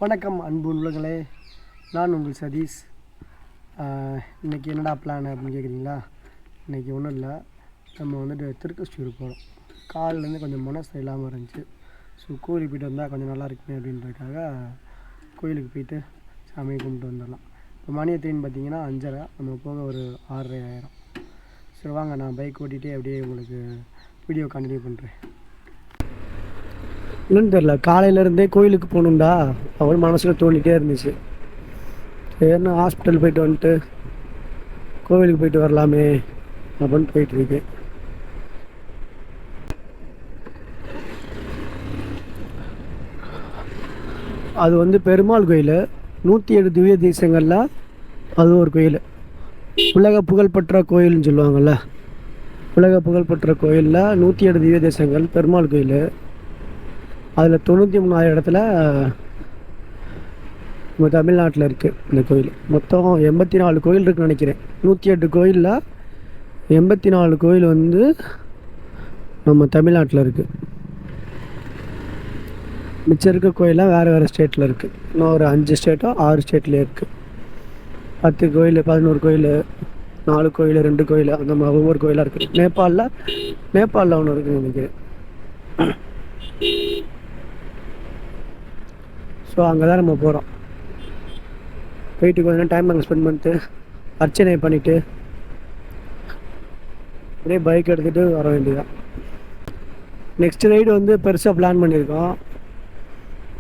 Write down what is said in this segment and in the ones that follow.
வணக்கம் அன்பு உள்ளங்களே, நான் உங்கள் சதீஷ். இன்றைக்கி என்னடா பிளான் அப்படின்னு கேட்குறீங்களா? இன்றைக்கி ஒன்றும் இல்லை, நம்ம வந்துட்டு திருக்கஷ்டூர் போகிறோம். காலிலேருந்து கொஞ்சம் மனசு இல்லாமல் இருந்துச்சு. ஸோ கோயிலுக்கு போய்ட்டு வந்தால் கொஞ்சம் நல்லா இருக்குமே அப்படின்றதுக்காக கோயிலுக்கு போயிட்டு சாமியை கும்பிட்டு வந்துடலாம். இப்போ மணி எத்தின்னு பார்த்தீங்கன்னா 5:30, நம்ம போக ஒரு 6:30 ஆயிரும். சரி வாங்க, நான் பைக் ஓட்டிகிட்டே அப்படியே உங்களுக்கு வீடியோ கண்டினியூ பண்ணுறேன். இல்லைன்னு தெரில, காலையிலேருந்தே கோயிலுக்கு போகணுண்டா அவள் மனசில் தோண்டிகிட்டே இருந்துச்சு. சரின்னு ஹாஸ்பிட்டல் போய்ட்டு வந்துட்டு கோவிலுக்கு போய்ட்டு வரலாமே அப்படின்னு போயிட்டுருக்கேன். அது வந்து பெருமாள் கோயில், 107 திவ்ய தேசங்களில் அது ஒரு கோயில். உலக புகழ்பெற்ற கோயில்னு சொல்லுவாங்கள்ல, உலக புகழ்பெற்ற கோயிலில் 107 திவ்ய தேசங்கள் பெருமாள் கோயில். அதில் 93 இடத்துல நம்ம தமிழ்நாட்டில் இருக்குது இந்த கோயில். மொத்தம் 84 கோயில் இருக்குன்னு நினைக்கிறேன். 108 கோயிலில் 84 கோயில் வந்து நம்ம தமிழ்நாட்டில் இருக்குது. மிச்சம் இருக்க கோயிலாம் வேறு வேறு ஸ்டேட்டில் இருக்குது. இன்னும் ஒரு 5 ஸ்டேட்டோ 6 ஸ்டேட்லேயே இருக்குது. 10 கோயில், 11 கோயில், 4 கோயில், 2 கோயில், அந்த மாதிரி ஒவ்வொரு கோயிலாக இருக்குது. நேபாளில் ஒன்று இருக்குதுன்னு நினைக்கிறேன். ஸோ அங்கே தான் நம்ம போகிறோம். போயிட்டு கொஞ்சம் டைம் அங்கே ஸ்பெண்ட் பண்ணிட்டு அர்ச்சனை பண்ணிவிட்டு அப்படியே பைக் எடுத்துகிட்டு வர வேண்டியதான். நெக்ஸ்ட் ரைடு வந்து பெருசாக பிளான் பண்ணியிருக்கோம்.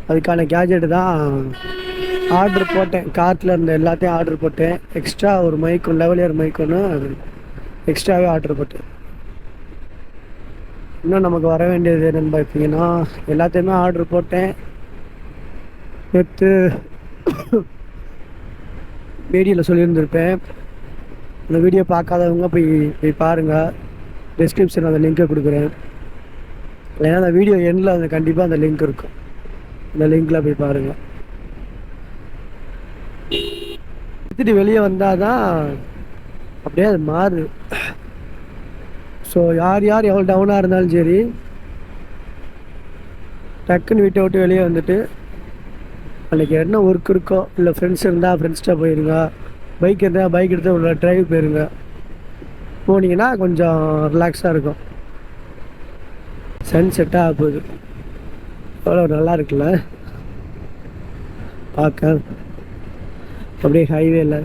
அதுக்கான கேஜெட்டு தான் ஆர்டர் போட்டேன். கார்ட்டில் இருந்த எல்லாத்தையும் ஆர்டர் போட்டேன். எக்ஸ்ட்ரா ஒரு மைக், லெவலியர் மைக் ஒன்று எக்ஸ்ட்ராவே ஆர்டர் போட்டேன். இன்னும் நமக்கு வர வேண்டியது என்னென்னு பார்த்தீங்கன்னா, எல்லாத்தையுமே ஆர்டர் போட்டேன். நேற்று வீடியோவில் சொல்லியிருந்திருப்பேன். அந்த வீடியோ பார்க்காதவங்க போய் பாருங்கள். டிஸ்கிரிப்ஷனில் அந்த லிங்க்கை கொடுக்குறேன். ஏன்னா அந்த வீடியோ எண்டில் அந்த கண்டிப்பாக அந்த லிங்க் இருக்கும். அந்த லிங்கில் போய் பாருங்கள். எடுத்துகிட்டு வெளியே வந்தால் தான் அப்படியே அது மாறுது. ஸோ யார் எவ்வளோ டவுனாக இருந்தாலும் சரி, டக்குன்னு வீட்டை விட்டு வெளியே வந்துட்டு அன்றைக்கி என்ன ஒர்க் இருக்கோ, இல்லை ஃப்ரெண்ட்ஸ் இருந்தால் ஃப்ரெண்ட்ஸ்கிட்ட போயிருங்க, பைக் இருந்தால் பைக் எடுத்து உள்ள ட்ரைவ் போயிருங்க. போனீங்கன்னா கொஞ்சம் ரிலாக்ஸாக இருக்கும். சன் செட்டாக போகுது. அவ்வளோ நல்லா இருக்குல்ல பார்க்க. அப்படியே ஹைவேல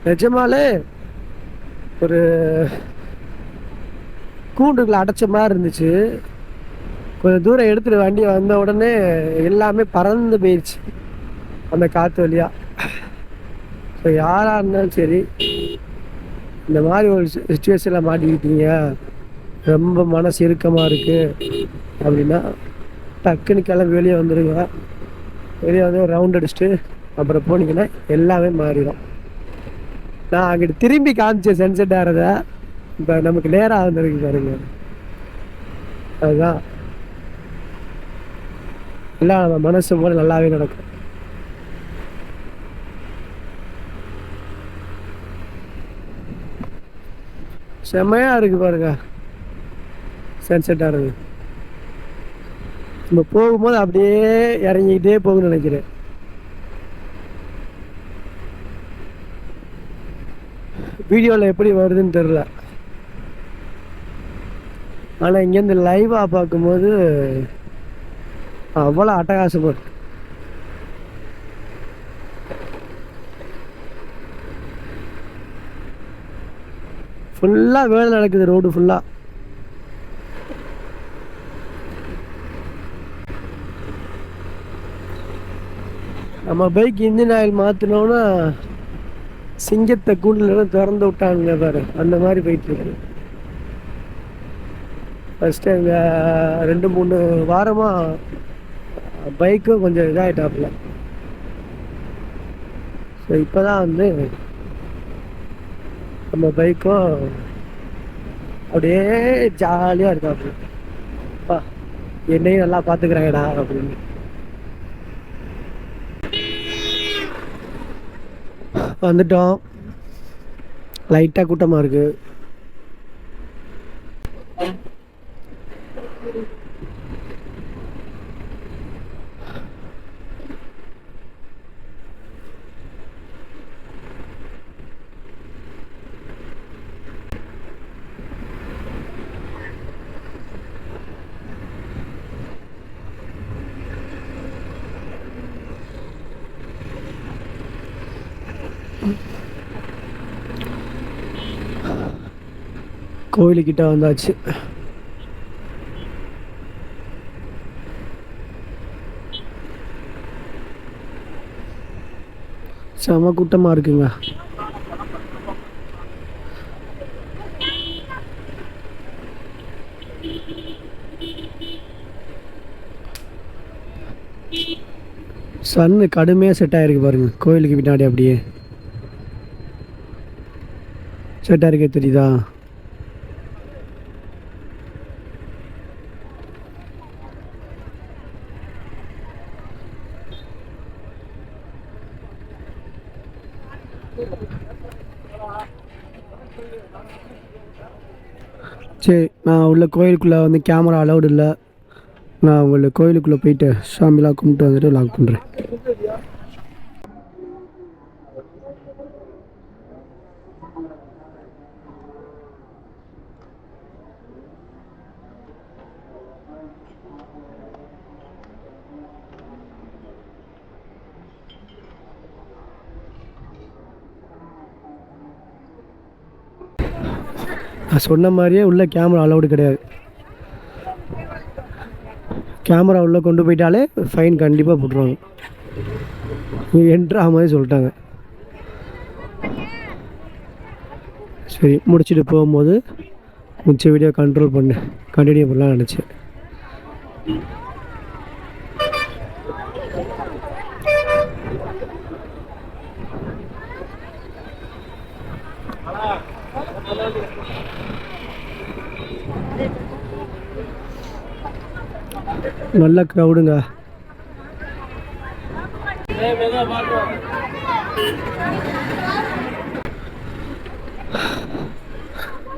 நிஜமாலே ஒரு கூண்டுக்குள்ள அடைச்ச மாதிரி இருந்துச்சு. கொஞ்சம் தூரம் எடுத்துகிட்டு வண்டியை வந்த உடனே எல்லாமே பறந்து போயிடுச்சு அந்த காற்று வழியாக. ஸோ யாராக இருந்தாலும் சரி, இந்த மாதிரி ஒரு சுச்சுவேஷனில் மாட்டிக்கிட்டீங்க, ரொம்ப மனசு இறுக்கமாக இருக்குது அப்படின்னா டக்குன்னு கிளம்பி வெளியே வந்துடுங்க. வெளியே வந்து ஒரு ரவுண்ட் அடிச்சுட்டு அப்புறம் போனீங்கன்னா எல்லாமே மாறிடும். நான் அங்கிட்டு திரும்பி காமிச்சேன் சன்செட் ஆகிறத, இப்போ நமக்கு நேராக வந்துருக்கு பாருங்க. அதுதான் எல்லாம் நம்ம மனசு போல நல்லாவே நடக்கும். செம்மையாக இருக்குது பாருங்க சன்செட் ஆகிறது. நம்ம போகும்போது அப்படியே இறங்கிக்கிட்டே போகும்னு நினைக்கிறேன். வீடியோவில் எப்படி வருதுன்னு தெரில, ஆனால் இங்கேருந்து லைவாக பார்க்கும்போது அவ்வளோ அட்டகாசமாக இருக்கு. ஃபுல்லாக வேலை நடக்குது, ரோடு ஃபுல்லாக. நம்ம பைக் இன்ஜின் ஆயில் மாற்றினோன்னா சிங்கத்தை கூண்டில் திறந்து விட்டாங்க பாரு, அந்த மாதிரி போயிட்டுருக்கு. ஃபஸ்ட்டு எங்கள் 2-3 வாரமாக பைக்கும் கொஞ்சம் இதாகிட்டாப்புல. ஸோ இப்போ தான் வந்து நம்ம பைக்கும் அப்படியே ஜாலியாக இருக்காப்புல. என்னையும் நல்லா பார்த்துக்கிறாங்கடா அப்படின்னு. வந்துட்டோம். லைட்டாக கூட்டமாக இருக்குது. கோயிலுக்கிட்ட வந்தாச்சு. செம கூட்டமாக இருக்குங்க. சன்னு கடுமையாக செட் ஆகிருக்கு பாருங்க, கோயிலுக்கு பின்னாடி அப்படியே செட் ஆகிருக்கே, தெரியுதா? சரி, நான் உள்ள கோயிலுக்குள்ளே வந்து கேமரா அலௌடு இல்லை. நான் உங்களுக்கு கோயிலுக்குள்ளே போயிட்டு சாமிலாம் கும்பிட்டு வந்துட்டு லாக் பண்ணுறேன். நான் சொன்ன மாதிரியே உள்ளே கேமரா அலௌடு கிடையாது. கேமரா உள்ளே கொண்டு போயிட்டாலே ஃபைன் கண்டிப்பாக போட்டுருவாங்க. என்ட்ரு மாதிரி சொல்லிட்டாங்க. சரி, முடிச்சுட்டு போகும்போது மிச்ச வீடியோ கண்டினியூ பண்ணலாம் நினச்சேன். நல்ல க்ரௌடுங்க.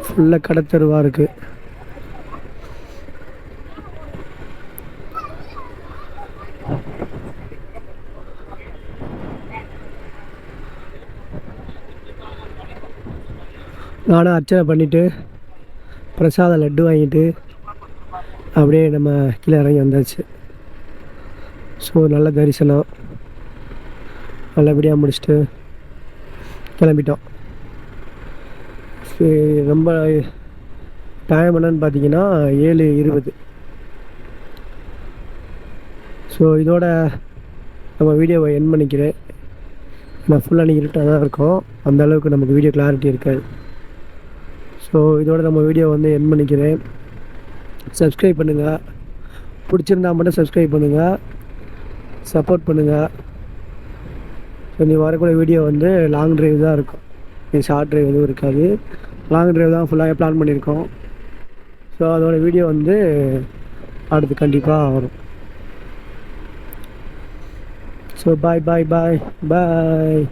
ஃபுல்லாக கடத்தருவாக இருக்குது. நானும் அர்ச்சனை பண்ணிவிட்டு பிரசாத லட்டு வாங்கிட்டு அப்படியே நம்ம கீழே இறங்கி வந்தாச்சு. ஸோ நல்ல தரிசனம் நல்லபடியாக முடிச்சுட்டு கிளம்பிட்டோம். ரொம்ப டைம் என்னன்னு பார்த்தீங்கன்னா 7:20. ஸோ இதோட நம்ம வீடியோவை என் பண்ணிக்கிறேன். நான் ஃபுல்லாக நீங்கள் இருட்டாக தான் இருக்கோம், அந்தளவுக்கு நமக்கு வீடியோ கிளாரிட்டி இருக்காது. ஸோ இதோட நம்ம வீடியோ வந்து என் பண்ணிக்கிறேன். சப்ஸ்கிரைப் பண்ணுங்கள், பிடிச்சிருந்தா மட்டும் சப்ஸ்கிரைப் பண்ணுங்கள், சப்போர்ட் பண்ணுங்கள். ஸோ நீ வரக்கூடிய வீடியோ வந்து லாங் ட்ரைவ் தான் இருக்கும், ஷார்ட் ட்ரைவ் எதுவும் இருக்காது. லாங் ட்ரைவ் தான் ஃபுல்லாக பிளான் பண்ணியிருக்கோம். ஸோ அதோடய வீடியோ வந்து அடுத்து கண்டிப்பாக வரும். ஸோ பாய் பாய் பாய் பாய்.